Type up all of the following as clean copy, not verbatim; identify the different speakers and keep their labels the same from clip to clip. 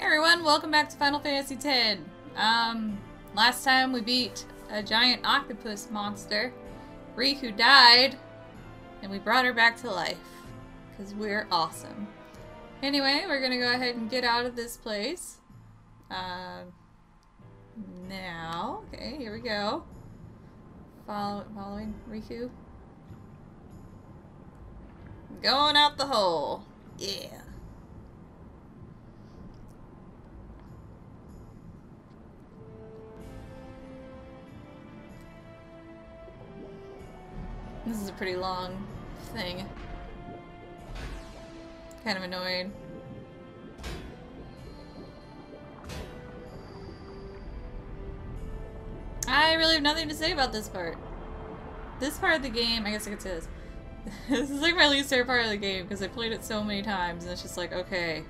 Speaker 1: everyone, welcome back to Final Fantasy X. Last time we beat a giant octopus monster. Riku died, and we brought her back to life. Because we're awesome. Anyway, we're gonna go ahead and get out of this place. Now, okay, here we go. Following Riku. Going out the hole. Yeah. This is a pretty long thing. Kind of annoyed. I really have nothing to say about this part. This part of the game, I guess I could say this. This is like my least favorite part of the game because I played it so many times and it's just like, okay.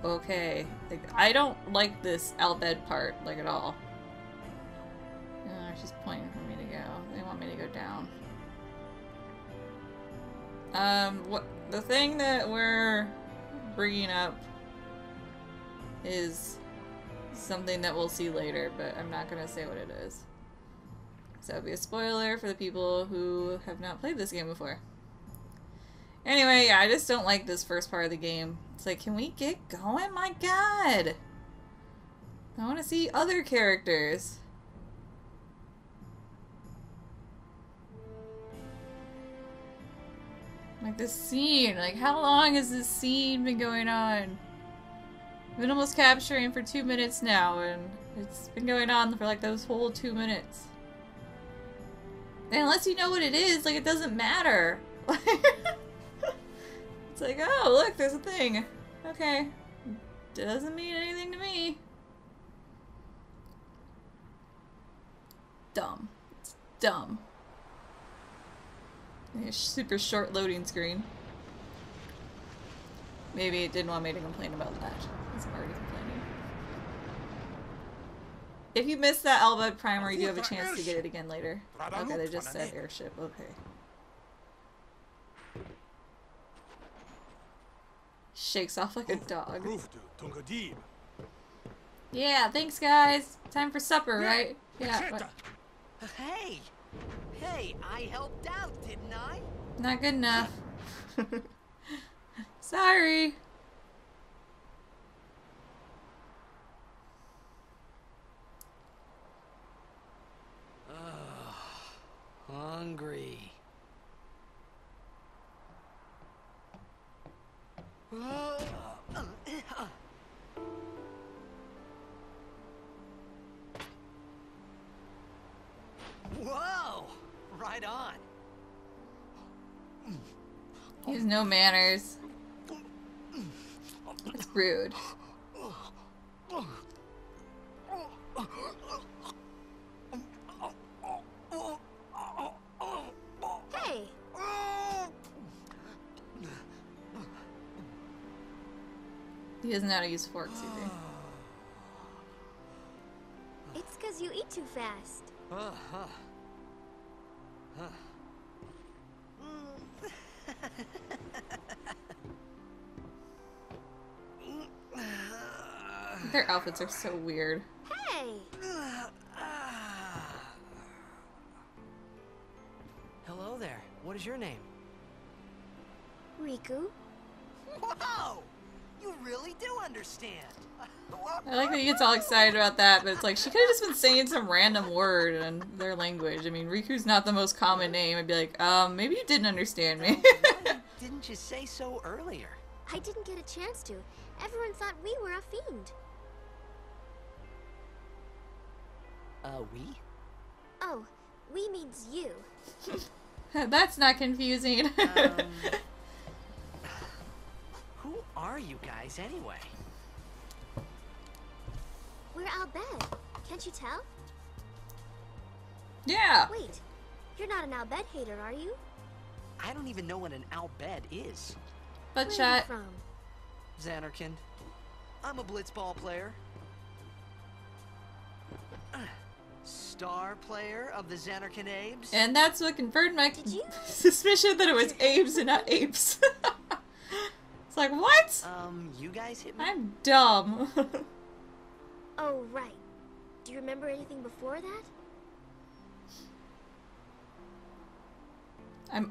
Speaker 1: Okay. Like, I don't like this Albed part, like, at all. She's pointing for me to go. They want me to go down. The thing that we're bringing up is something that we'll see later, but I'm not gonna say what it is. So it'll be a spoiler for the people who have not played this game before. Anyway, yeah, I just don't like this first part of the game. It's like, can we get going? My god! I want to see other characters. Like this scene, like how long has this scene been going on? I've been almost capturing for 2 minutes now, and it's been going on for like those whole 2 minutes. And unless you know what it is, like it doesn't matter. It's like, oh look, there's a thing. Okay. Doesn't mean anything to me. Dumb. It's dumb. A super short loading screen. Maybe it didn't want me to complain about that. I'm already complaining. If you missed that Albed primer, you do have a chance to get it again later. Okay, they just said airship. Okay. Shakes off like a dog. Yeah, thanks guys. Time for supper, right? Yeah. What?
Speaker 2: Hey! Hey, I helped out, didn't I?
Speaker 1: Not good enough. Sorry.
Speaker 2: Hungry. Whoa! Right on.
Speaker 1: He has no manners. It's rude.
Speaker 3: Hey!
Speaker 1: He doesn't know how to use forks either.
Speaker 3: It's 'cause you eat too fast.
Speaker 1: Their outfits are so weird.
Speaker 3: Hey!
Speaker 2: Hello there. What is your name?
Speaker 3: Riku?
Speaker 2: Whoa! You really do understand.
Speaker 1: I like that he gets all excited about that, but it's like, she could have just been saying some random word in their language. I mean, Riku's not the most common name. I'd be like, maybe you didn't understand me.
Speaker 2: Why didn't you say so earlier?
Speaker 3: I didn't get a chance to. Everyone thought we were a fiend.
Speaker 2: We?
Speaker 3: Oh, we means you.
Speaker 1: That's not confusing.
Speaker 2: Who are you guys anyway?
Speaker 3: We're Albed. Can't you tell?
Speaker 1: Yeah.
Speaker 3: Wait, you're not an Albed hater, are you?
Speaker 2: I don't even know what an Albed is.
Speaker 1: But
Speaker 3: Where
Speaker 1: chat.
Speaker 3: are you from?
Speaker 2: Xanarkin. I'm a blitzball player. Star player of the Xanarkin Abes.
Speaker 1: And that's what confirmed my
Speaker 3: Did you?
Speaker 1: suspicion that it was Abes and not apes. It's like, what?
Speaker 2: You guys hit me?
Speaker 1: I'm dumb.
Speaker 3: Oh, right. Do you remember anything before that?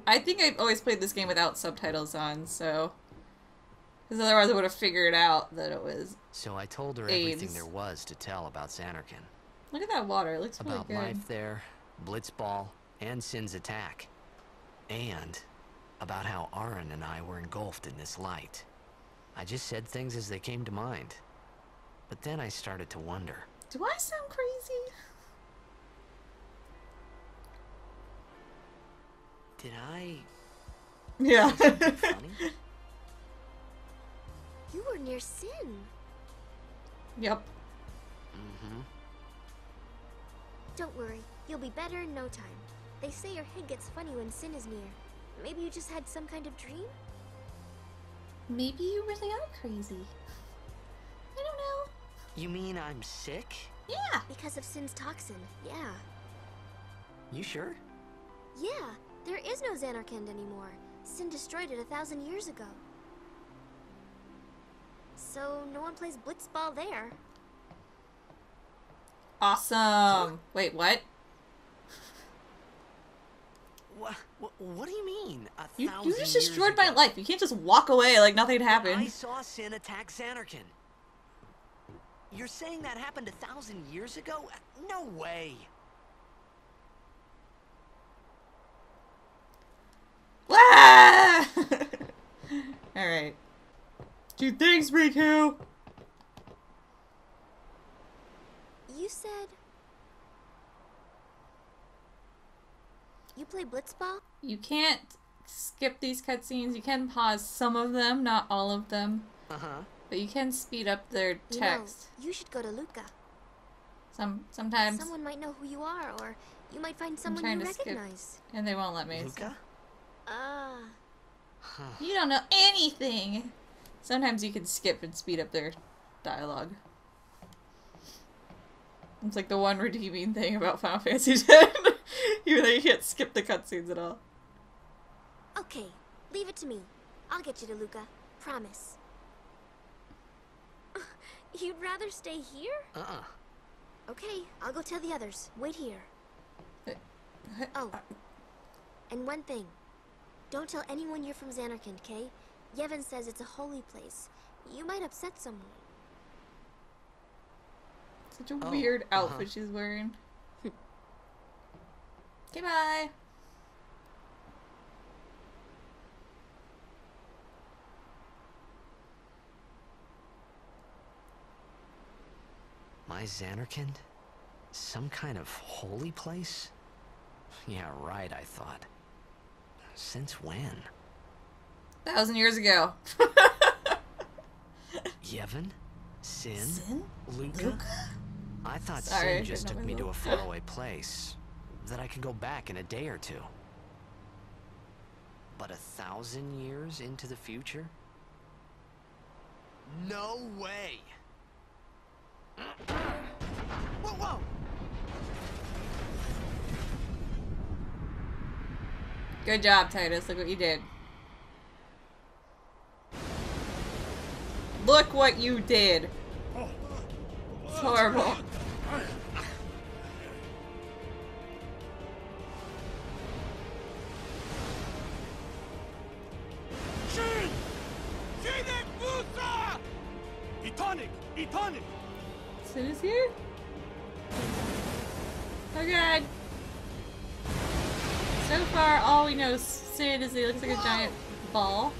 Speaker 1: I think I've always played this game without subtitles on, so... Because otherwise I would have figured out that it was
Speaker 2: So I told her
Speaker 1: AIDS.
Speaker 2: everything there was to tell about Xanarkand.
Speaker 1: Look at that water. It looks really
Speaker 2: About
Speaker 1: good.
Speaker 2: life there, Blitzball, and Sin's attack. And about how Aaron and I were engulfed in this light. I just said things as they came to mind. But then I started to wonder.
Speaker 1: Do I sound crazy?
Speaker 2: Did I...
Speaker 1: Yeah.
Speaker 2: funny?
Speaker 3: You were near Sin.
Speaker 1: Yep.
Speaker 2: Mm-hmm.
Speaker 3: Don't worry, you'll be better in no time. They say your head gets funny when Sin is near. Maybe you just had some kind of dream?
Speaker 1: Maybe you really are crazy. I don't know.
Speaker 2: You mean I'm sick?
Speaker 1: Yeah.
Speaker 3: Because of Sin's toxin, yeah.
Speaker 2: You sure?
Speaker 3: Yeah, there is no Xanarkand anymore. Sin destroyed it 1,000 years ago. So no one plays Blitzball there.
Speaker 1: Awesome. Wait, what?
Speaker 2: What do you mean?
Speaker 1: You
Speaker 2: 1,000
Speaker 1: just
Speaker 2: years
Speaker 1: destroyed my
Speaker 2: ago?
Speaker 1: life. You can't just walk away like nothing
Speaker 2: I
Speaker 1: happened.
Speaker 2: saw Sin attack Xanarkand. You're saying that happened 1,000 years ago? No way.
Speaker 1: Ah! Alright. Two things, Riku!
Speaker 3: You said... You play Blitzball?
Speaker 1: You can't skip these cutscenes. You can pause some of them, not all of them.
Speaker 2: Uh-huh.
Speaker 1: But you can speed up their
Speaker 3: You
Speaker 1: text.
Speaker 3: know, you should go to Luca.
Speaker 1: Sometimes.
Speaker 3: Someone might know who you are, or you might find someone
Speaker 1: trying
Speaker 3: you
Speaker 1: to skip.
Speaker 3: recognize.
Speaker 1: And they won't let me. So.
Speaker 2: Luca?
Speaker 3: Ah.
Speaker 1: You don't know anything! Sometimes you can skip and speed up their dialogue. It's like the one redeeming thing about Final Fantasy X. You can't skip the cutscenes at all.
Speaker 3: Okay, leave it to me. I'll get you to Luca. Promise. You'd rather stay here?
Speaker 2: Uh-uh.
Speaker 3: Okay, I'll go tell the others. Wait here. Oh. And one thing. Don't tell anyone you're from Xanarkand, okay? Yevon says it's a holy place. You might upset someone.
Speaker 1: Such a weird outfit she's wearing. Okay, bye.
Speaker 2: My Xanarkand? Some kind of holy place? Yeah, right, I thought. Since when?
Speaker 1: 1,000 years ago.
Speaker 2: Yevon? Sin?
Speaker 1: Sin?
Speaker 2: Luca? I thought
Speaker 1: Sorry, I
Speaker 2: Sin just
Speaker 1: shouldn't
Speaker 2: took
Speaker 1: have
Speaker 2: me to a
Speaker 1: myself.
Speaker 2: faraway place. That I could go back in a day or two. But 1,000 years into the future? No way! Whoa, whoa!
Speaker 1: Good job, Titus. Look what you did. Look what you did. It's horrible. Sin is here? Oh god. So far, all we know is Sid is he looks like a giant ball.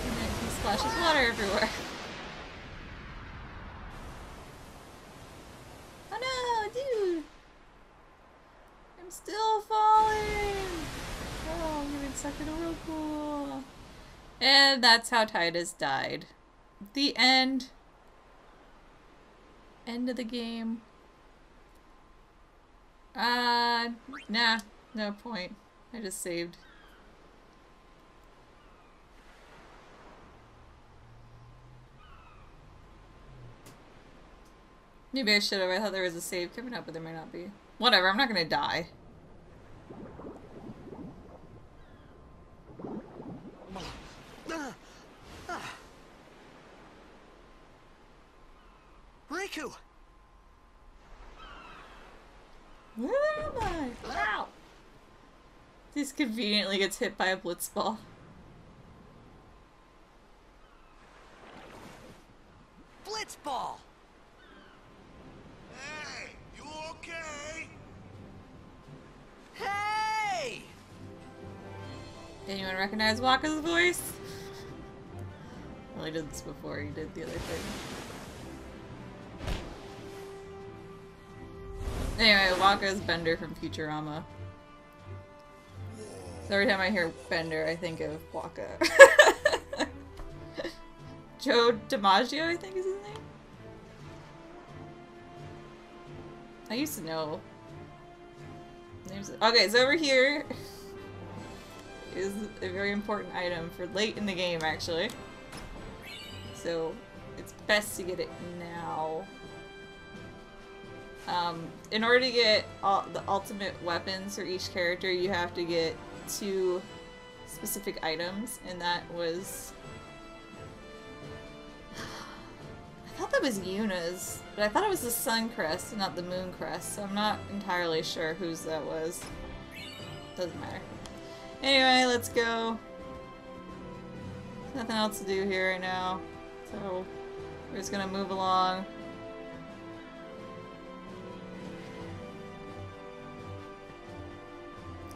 Speaker 1: And then he splashes water everywhere. Oh no, dude! I'm still falling! Oh, I'm getting sucked in a whirlpool. And that's how Titus died. The end. End of the game. Nah, no point. I just saved. Maybe I should have. I thought there was a save coming up, but there might not be. Whatever, I'm not gonna die.
Speaker 2: Riku!
Speaker 1: Where am I? Wow! This conveniently gets hit by a blitzball.
Speaker 2: Blitzball!
Speaker 4: Hey, you okay?
Speaker 2: Hey!
Speaker 1: Anyone recognize Wakka's voice? Well, he did this before he did the other thing. Anyway, Wakka is Bender from Futurama. So every time I hear Bender, I think of Wakka. Joe DiMaggio, I think is his name? I used to know. Okay, so over here is a very important item for late in the game, actually. So it's best to get it now. In order to get the ultimate weapons for each character, you have to get 2 specific items, and that was... I thought that was Yuna's, but I thought it was the Sun Crest and not the Moon Crest, so I'm not entirely sure whose that was. Doesn't matter. Anyway, let's go. There's nothing else to do here right now, so we're just gonna move along.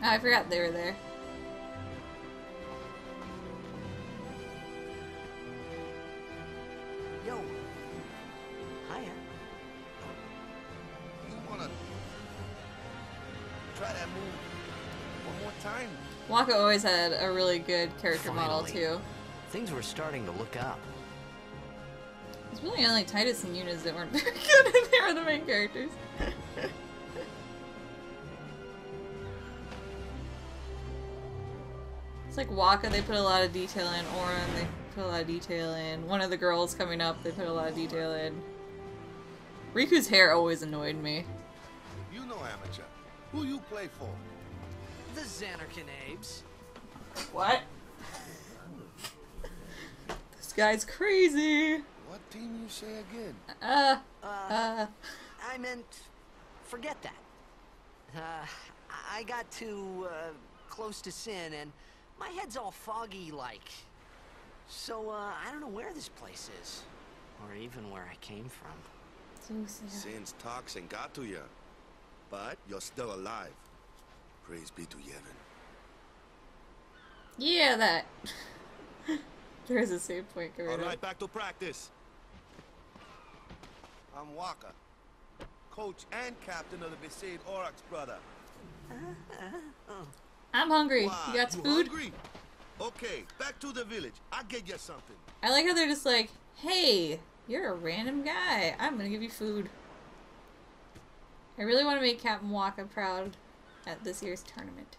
Speaker 1: Oh, I forgot they were there.
Speaker 2: Yo. Hiya.
Speaker 4: You wanna try that move one more time?
Speaker 1: Wakka always had a really good character model,
Speaker 2: Finally.
Speaker 1: too.
Speaker 2: Things were starting to look up.
Speaker 1: It's really only Titus and Yunas that weren't very good, and they were the main characters. It's like Wakka, they put a lot of detail in. Orin, they put a lot of detail in. One of the girls coming up, they put a lot of detail in. Riku's hair always annoyed me.
Speaker 4: You know amateur. Who you play for?
Speaker 2: The Xanarkanabes.
Speaker 1: What? This guy's crazy.
Speaker 4: What team you say again?
Speaker 2: I meant, forget that. I got too, close to Sin, and my head's all foggy like. So, I don't know where this place is. Or even where I came from.
Speaker 1: So sad.
Speaker 4: Sin's toxin got to you. But you're still alive. Praise be to Yevon.
Speaker 1: Yeah, that. There's a save point,
Speaker 4: All
Speaker 1: Garrido.
Speaker 4: right, back to practice. I'm Wakka, coach and captain of the Besaid Aurochs, brother.
Speaker 1: I'm hungry.
Speaker 4: Wow,
Speaker 1: You got food?
Speaker 4: hungry? Okay, back to the village. I'll get you something.
Speaker 1: I like how they're just like, hey, you're a random guy. I'm gonna give you food. I really want to make Captain Wakka proud at this year's tournament.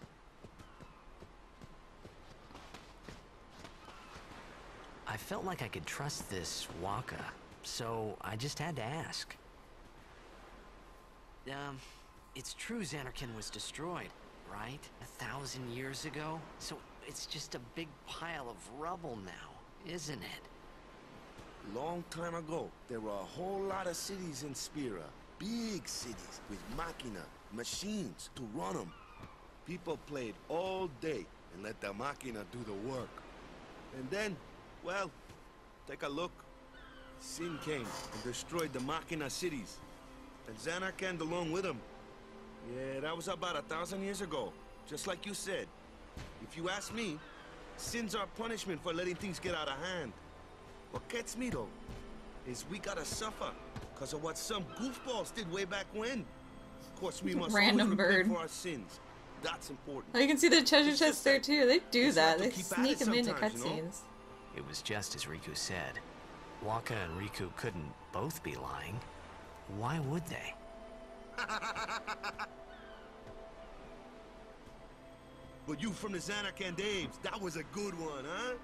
Speaker 2: I felt like I could trust this Wakka, so I just had to ask. It's true Xanarkand was destroyed, right? 1,000 years ago? So it's just a big pile of rubble now, isn't it?
Speaker 4: Long time ago, there were a whole lot of cities in Spira. Big cities with machina, machines to run them. People played all day and let the machina do the work. And then, well, take a look. Sin came and destroyed the machina cities. And Xanarkand along with him. Yeah, that was about 1,000 years ago. Just like you said. If you ask me, Sin's our punishment for letting things get out of hand. What gets me, though, is we gotta suffer because of what some goofballs did way back when. Of course, we must
Speaker 1: Random
Speaker 4: always repent
Speaker 1: bird.
Speaker 4: for our sins. That's important.
Speaker 1: Oh, you can see the treasure
Speaker 4: It's
Speaker 1: chest
Speaker 4: just
Speaker 1: there
Speaker 4: that
Speaker 1: too. They do
Speaker 4: just
Speaker 1: that.
Speaker 4: have to
Speaker 1: They
Speaker 4: keep at
Speaker 1: sneak
Speaker 4: it
Speaker 1: them into
Speaker 4: sometimes, you know?
Speaker 1: cutscenes.
Speaker 2: It was just as Riku said. Wakka and Riku couldn't both be lying. Why would they?
Speaker 4: But you from the Xanarkandaves, that was a good one, huh?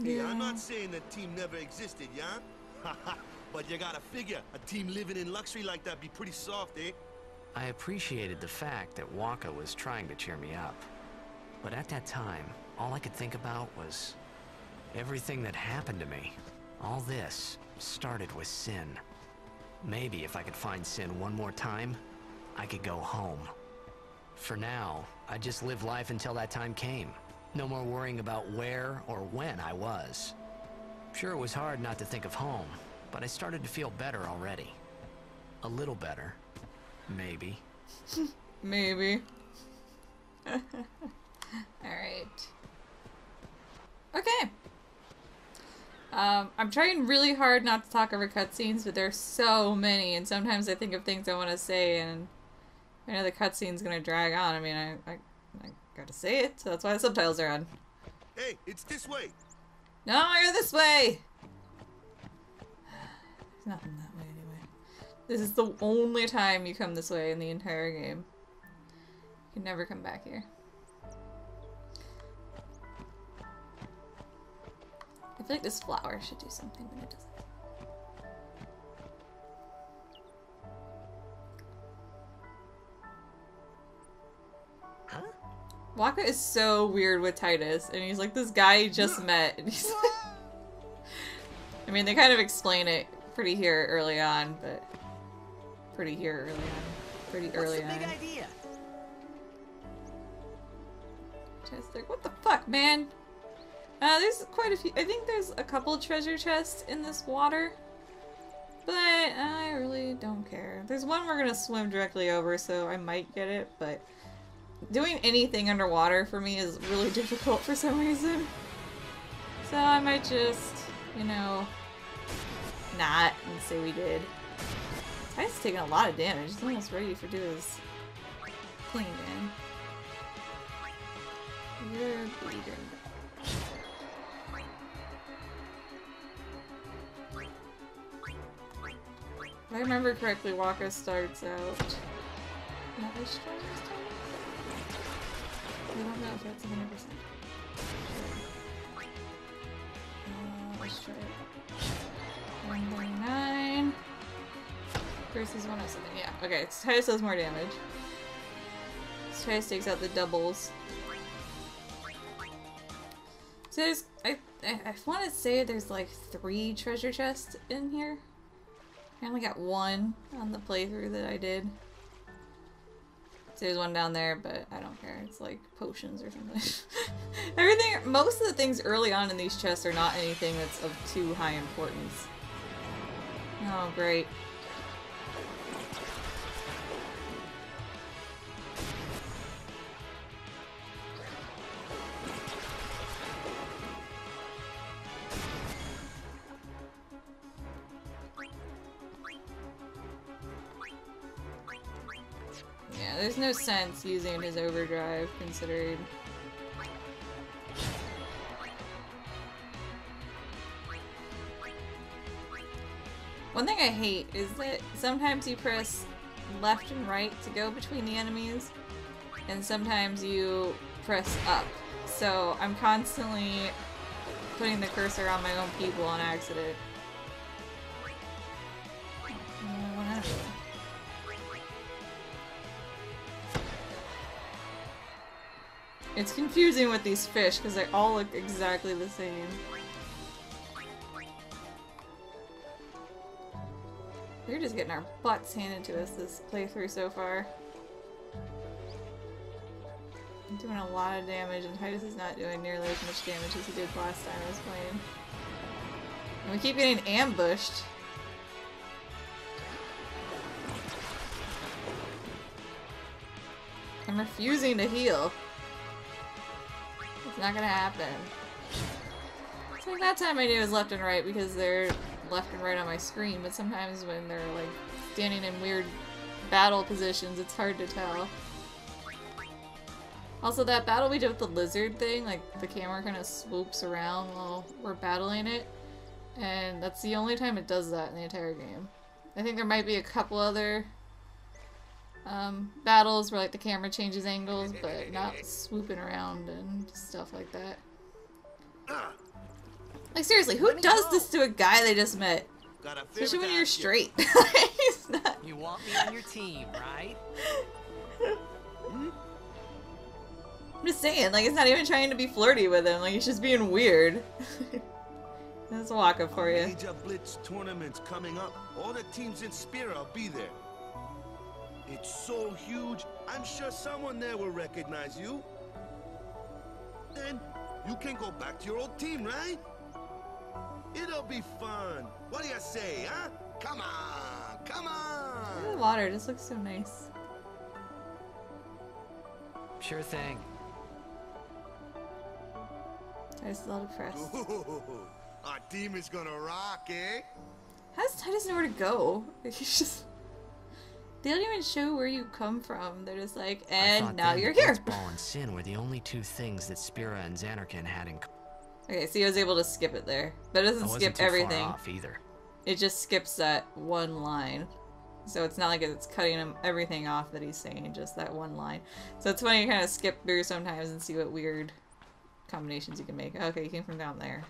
Speaker 4: Hey, I'm not saying that team never existed, yeah? But you gotta figure, a team living in luxury like that be pretty soft, eh?
Speaker 2: I appreciated the fact that Wakka was trying to cheer me up. But at that time, all I could think about was everything that happened to me. All this started with Sin. Maybe if I could find Sin one more time, I could go home. For now, I just live life until that time came. No more worrying about where or when I was. Sure, it was hard not to think of home, but I started to feel better already. A little better. Maybe.
Speaker 1: Maybe. Alright. Okay. I'm trying really hard not to talk over cutscenes, but there's so many, and sometimes I think of things I want to say, and I know the cutscene's gonna drag on. I mean, I gotta say it, so that's why the subtitles are on.
Speaker 4: Hey, it's this way.
Speaker 1: No, I go this way! There's nothing that way anyway. This is the only time you come this way in the entire game. You can never come back here. I feel like this flower should do something, but it doesn't.
Speaker 2: Huh?
Speaker 1: Wakka is so weird with Titus, and he's like this guy he just met. And he's I mean, they kind of explain it pretty early on. Pretty early
Speaker 2: What's
Speaker 1: on.
Speaker 2: the big idea?
Speaker 1: Just like, what the fuck, man? There's quite a few. I think there's a couple treasure chests in this water, but I really don't care. There's one we're gonna swim directly over, so I might get it, but doing anything underwater for me is really difficult for some reason. So I might just, you know, not and say we did. Ty's taking a lot of damage. He's almost ready to do his thing again. You're bleeding. If I remember correctly, Wakka starts out not as strong as Titus. I don't know if that's 100%. Let's try it. 139 versus 107. Yeah, okay, Titus does more damage. Titus takes out the doubles. So there's, I want to say there's like 3 treasure chests in here. I only got 1 on the playthrough that I did. So there's one down there, but I don't care. It's like potions or something. Most of the things early on in these chests are not anything that's of too high importance. Oh, great. Yeah, there's no sense using his overdrive, considering... One thing I hate is that sometimes you press left and right to go between the enemies, and sometimes you press up. So I'm constantly putting the cursor on my own people on accident. It's confusing with these fish because they all look exactly the same. We're just getting our butts handed to us this playthrough so far. I'm doing a lot of damage, and Titus is not doing nearly as much damage as he did last time I was playing. And we keep getting ambushed. I'm refusing to heal. It's not gonna happen. It's like that time I knew it was left and right because they're left and right on my screen, but sometimes when they're like standing in weird battle positions, it's hard to tell. Also, that battle we did with the lizard thing, like the camera kind of swoops around while we're battling it, and that's the only time it does that in the entire game. I think there might be a couple other battles where like the camera changes angles, but not swooping around and stuff like that. Like seriously, who does this to a guy they just met? Especially when you're straight. He's not...
Speaker 2: You want me on your team, right?
Speaker 1: I'm just saying, like, it's not even trying to be flirty with him, like, it's just being weird. That's Wakka for you.
Speaker 4: Major Blitz tournaments coming up. All the teams in Spira will be there. It's so huge, I'm sure someone there will recognize you. Then you can go back to your old team, right? It'll be fun. What do you say, huh? Come on, come on!
Speaker 1: The water just looks so nice.
Speaker 2: Sure thing.
Speaker 1: Titus is all depressed.
Speaker 4: Ooh, our team is gonna rock, eh?
Speaker 1: How does Titus know where to go? He's just... They don't even show where you come from. They're just like, and now you're here.
Speaker 2: Blitzball and Sin were the only two things that Spira and Xanarkand had in common.
Speaker 1: Okay, so he was able to skip it there. But it doesn't skip everything.
Speaker 2: Far off either.
Speaker 1: It just skips that one line. So it's not like it's cutting him everything off that he's saying, just that one line. So it's funny you kind of skip through sometimes and see what weird combinations you can make. Okay, you came from down there.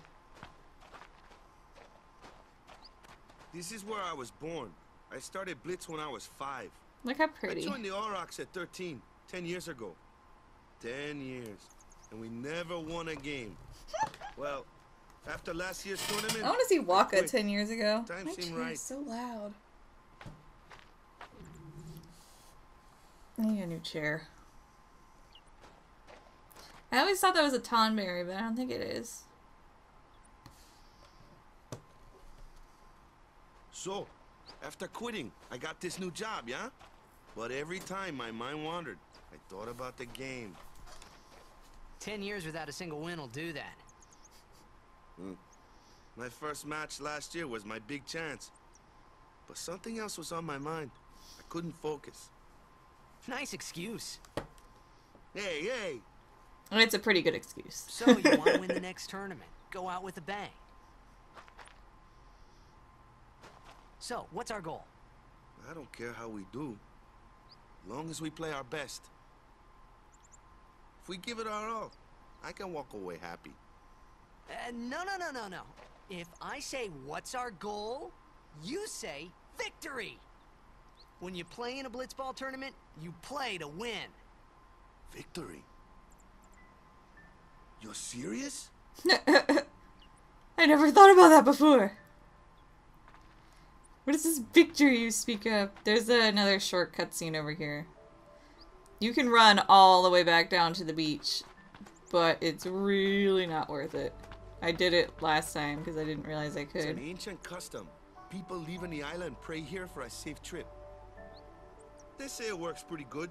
Speaker 4: This is where I was born. I started Blitz when I was 5.
Speaker 1: Look how pretty.
Speaker 4: I joined the Aurochs at 13, 10 years ago. 10 years. And we never won a game. Well, after last year's tournament...
Speaker 1: I want to see Wakka 10 years ago.
Speaker 4: Time
Speaker 1: My
Speaker 4: seemed
Speaker 1: chair
Speaker 4: right.
Speaker 1: is so loud. I need a new chair. I always thought that was a Tonberry, but I don't think it is.
Speaker 4: So, after quitting, I got this new job, yeah? But every time my mind wandered, I thought about the game.
Speaker 2: 10 years without a single win will do that.
Speaker 4: My first match last year was my big chance. But something else was on my mind. I couldn't focus.
Speaker 2: Nice excuse.
Speaker 4: Hey, hey!
Speaker 1: And it's a pretty good excuse.
Speaker 2: So, you want to win the next tournament. Go out with a bang. So, what's our goal?
Speaker 4: I don't care how we do. Long as we play our best. If we give it our all, I can walk away happy.
Speaker 2: No. If I say, what's our goal? You say, victory! When you play in a blitzball tournament, you play to win.
Speaker 4: Victory? You're serious?
Speaker 1: I never thought about that before. What is this victory you speak of? There's another short cutscene over here. You can run all the way back down to the beach, but it's really not worth it. I did it last time because I didn't realize I could.
Speaker 4: It's an ancient custom. People leaving the island pray here for a safe trip. They say it works pretty good.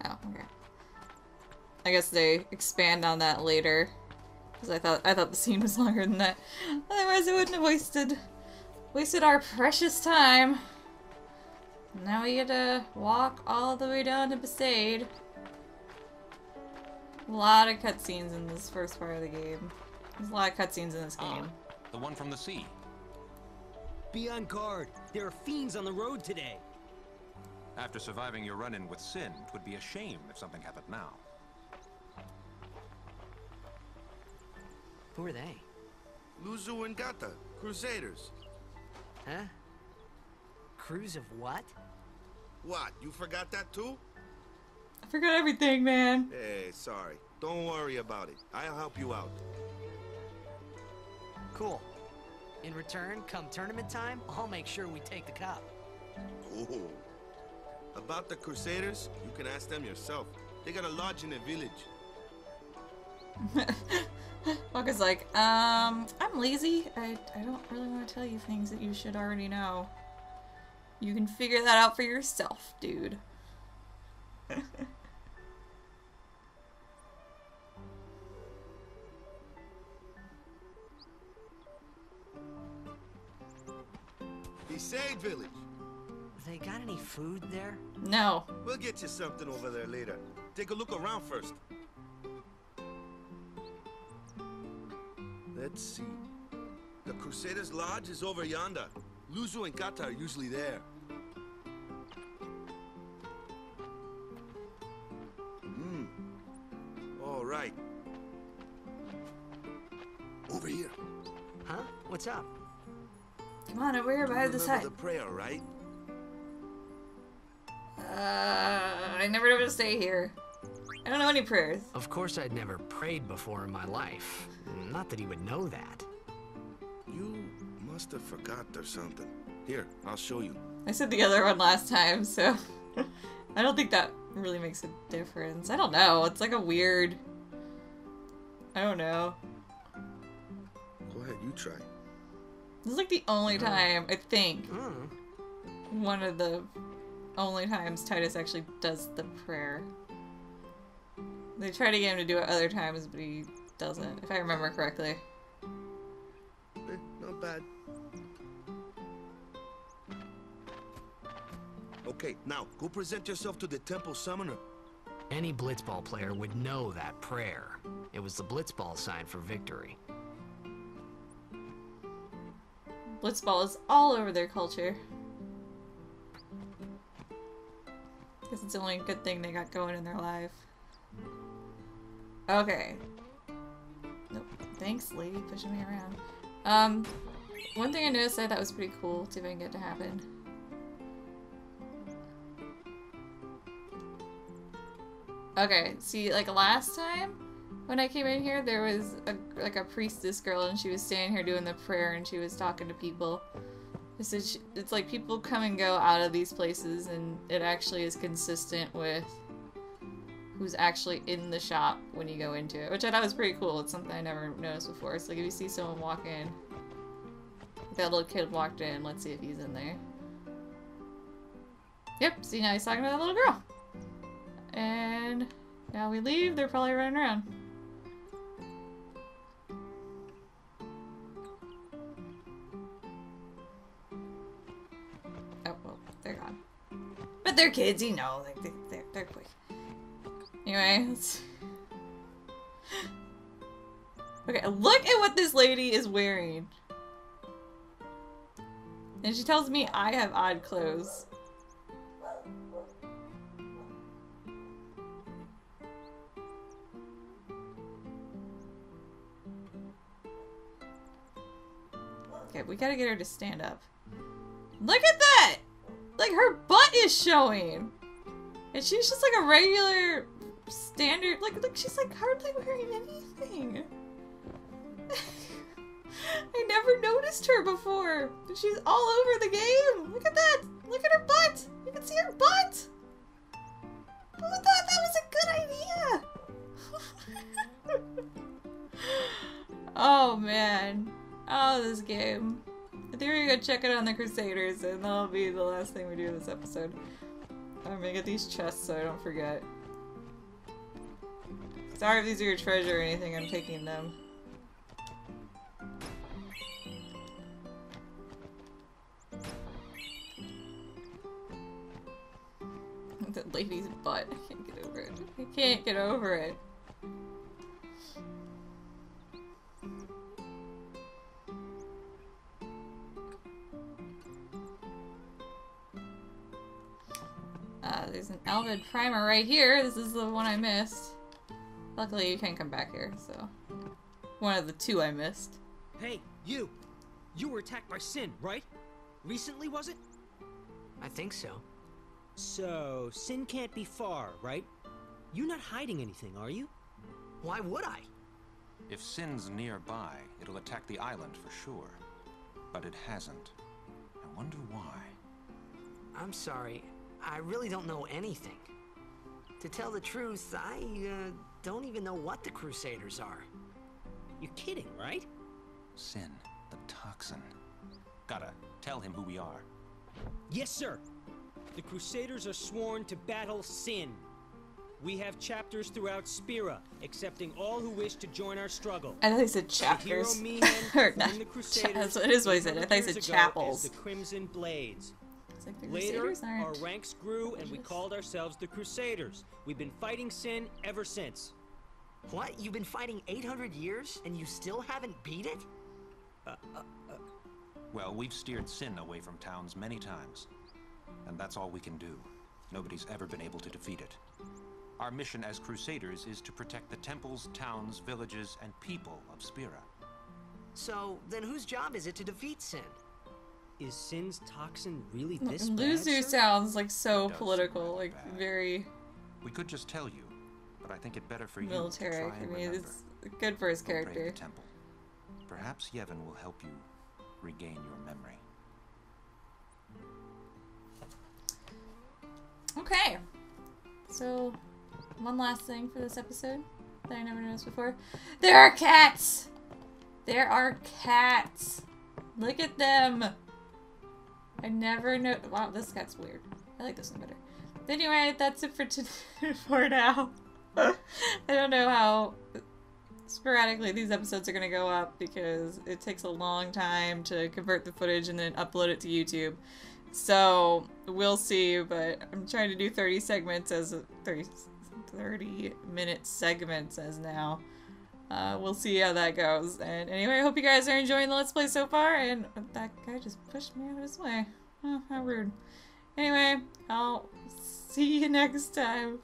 Speaker 1: Oh, okay. I guess they expand on that later, because I thought the scene was longer than that. Otherwise, it wouldn't have wasted our precious time. Now we get to walk all the way down to Besaid. A lot of cutscenes in this first part of the game. There's a lot of cutscenes in this game.
Speaker 5: The one from the sea.
Speaker 6: Be on guard. There are fiends on the road today.
Speaker 5: After surviving your run-in with Sin, it would be a shame if something happened now.
Speaker 2: Who are they?
Speaker 4: Luzu and Gata, Crusaders.
Speaker 2: Huh? Crews of what?
Speaker 4: What, you forgot that too?
Speaker 1: I forgot everything, man.
Speaker 4: Hey, sorry. Don't worry about it. I'll help you out.
Speaker 2: Cool. In return, come tournament time, I'll make sure we take the cup.
Speaker 4: Oh. About the Crusaders, you can ask them yourself. They got a lodge in a village.
Speaker 1: Wakka's like, I'm lazy. I don't really want to tell you things that you should already know. You can figure that out for yourself, dude.
Speaker 4: Besaid village.
Speaker 2: They got any food there?
Speaker 1: No.
Speaker 4: We'll get you something over there later. Take a look around first. Let's see. The Crusaders' Lodge is over yonder. Luzu and Gata are usually there. All right. Over here.
Speaker 2: Huh? What's up?
Speaker 1: Come on, over here by the side.
Speaker 4: The prayer, right?
Speaker 1: I never know to stay here. I don't know any prayers.
Speaker 2: Of course I'd never prayed before in my life. Not that he would know that.
Speaker 4: Must have forgot or something. Here, I'll show you.
Speaker 1: I said the other one last time, so I don't think that really makes a difference. I don't know. It's like a weird... I don't know.
Speaker 4: Go ahead, you try.
Speaker 1: This is like the only time, I think, one of the only times Titus actually does the prayer. They try to get him to do it other times, but he doesn't, if I remember correctly.
Speaker 4: Not bad. Okay, now, go present yourself to the temple summoner.
Speaker 2: Any blitzball player would know that prayer. It was the blitzball sign for victory.
Speaker 1: Blitzball is all over their culture. Guess it's the only good thing they got going in their life. Okay. Nope. Thanks, lady, pushing me around. One thing I noticed I thought was pretty cool. See if I can get it to happen. Okay, see, like last time when I came in here, there was a priestess girl, and she was standing here doing the prayer, and she was talking to people. It's like people come and go out of these places, and it actually is consistent with who's actually in the shop when you go into it, which I thought was pretty cool. It's something I never noticed before. It's like if you see someone walk in, that little kid walked in, let's see if he's in there. Yep, see, now he's talking to that little girl. And now we leave, they're probably running around. Oh, well, they're gone. But they're kids, you know, like, they're quick. Anyway, let's... Okay, look at what this lady is wearing. And she tells me I have odd clothes. Okay, we gotta get her to stand up. Look at that! Like, her butt is showing! And she's just like a regular, standard, like she's like hardly wearing anything. I never noticed her before. She's all over the game. Look at that! Look at her butt! You can see her butt! Who thought that was a good idea? Oh man. Oh, this game. I think we're gonna check it on the Crusaders, and that'll be the last thing we do this episode. I'm gonna get these chests so I don't forget. Sorry if these are your treasure or anything, I'm taking them. The lady's butt. I can't get over it. I can't get over it. There's an Alvid primer right here. This is the one I missed. Luckily, you can't come back here, so... One of the two I missed.
Speaker 6: Hey, you! You were attacked by Sin, right? Recently, was it?
Speaker 2: I think so.
Speaker 6: So, Sin can't be far, right? You're not hiding anything, are you?
Speaker 2: Why would I?
Speaker 5: If Sin's nearby, it'll attack the island for sure. But it hasn't. I wonder why.
Speaker 2: I'm sorry. I really don't know anything. To tell the truth, I don't even know what the Crusaders are.
Speaker 6: You're kidding, right?
Speaker 5: Sin, the toxin. Gotta tell him who we are.
Speaker 6: Yes, sir. The Crusaders are sworn to battle Sin. We have chapters throughout Spira, accepting all who wish to join our struggle.
Speaker 1: I thought he said chapters.
Speaker 6: The hero
Speaker 1: or not.
Speaker 6: the Crusaders
Speaker 1: It is what he said. I thought he said chapels.
Speaker 6: The Crimson Blades.
Speaker 1: It's like the
Speaker 6: Later,
Speaker 1: Crusaders aren't.
Speaker 6: our ranks grew and we called ourselves the Crusaders. We've been fighting Sin ever since.
Speaker 2: What? You've been fighting 800 years and you still haven't beat it?
Speaker 5: Well, we've steered Sin away from towns many times. And that's all we can do. Nobody's ever been able to defeat it. Our mission as Crusaders is to protect the temples, towns, villages, and people of Spira.
Speaker 2: So, then whose job is it to defeat Sin?
Speaker 6: Is Sin's toxin really this bad,
Speaker 1: Loser
Speaker 6: sir?
Speaker 1: sounds like so
Speaker 5: It does
Speaker 1: political,
Speaker 5: seem
Speaker 1: like
Speaker 5: bad.
Speaker 1: very
Speaker 5: We could just tell you, but I think it better for you
Speaker 1: military.
Speaker 5: to try
Speaker 1: I
Speaker 5: and
Speaker 1: mean,
Speaker 5: remember.
Speaker 1: it's good for his
Speaker 5: Go brave
Speaker 1: character.
Speaker 5: the temple. Perhaps Yevon will help you regain your memory.
Speaker 1: Okay. So, one last thing for this episode that I never noticed before. There are cats! There are cats! Look at them! I never know. Wow, this cat's weird. I like this one better. Anyway, that's it for now. I don't know how sporadically these episodes are going to go up because it takes a long time to convert the footage and then upload it to YouTube. So, we'll see, but I'm trying to do 30 segments as 30-minute segments as now. We'll see how that goes. And anyway, I hope you guys are enjoying the Let's Play so far, and that guy just pushed me out of his way. Oh, how rude. Anyway, I'll see you next time.